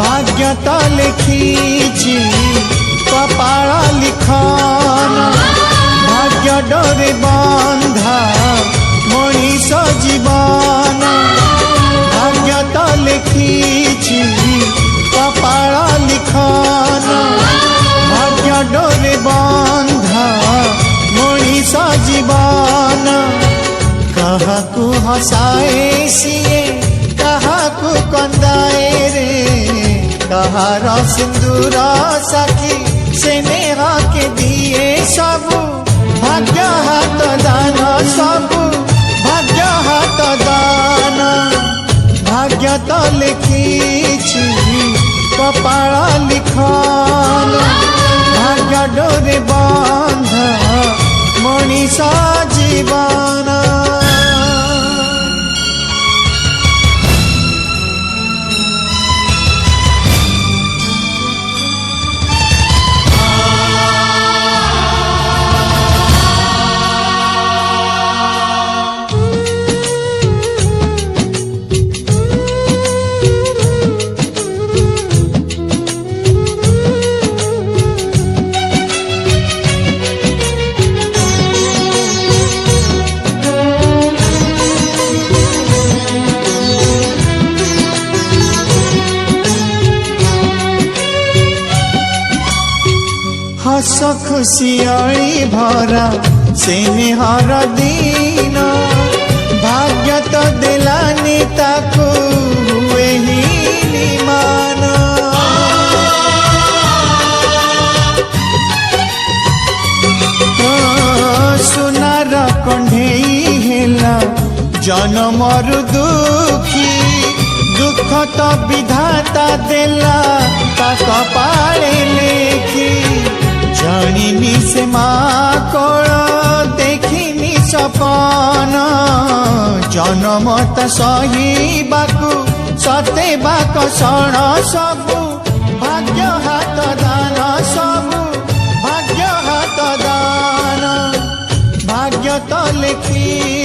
भाग्य तो लिखिछि कपाळ लिखन भाग्य डोरे बंधा मनीष जीवन भाग्य तो लिखिछि कपाळ लिखन भाग्य डोरे बंधा मनीष जीवन कहाकू हसाए सिए कहाकू कंदाए रे कहार सिंदूर साखी से नेहा के दिए सबू भाग्य हाथ दान सबू भाग्य हाथ दान भाग्य तो लिखिछि कपाळ लिखन भाग्य डोरे बंध मनीष जीवन। हस खुशियाली भरा स्नेहर दिन भाग्य तो दिलानी ताकू हुए ही निमान सुनार कंढेई हेला जन्मर दुखी दुख तो विधाता देला ता कपाळे लेखी जानिनी से माँ कोल देखिनी सपन जनमत सही बाकू सते बाक सण सबू भाग्य हाथ दान सबू भाग्य हाथ दान भाग्य तो लिखी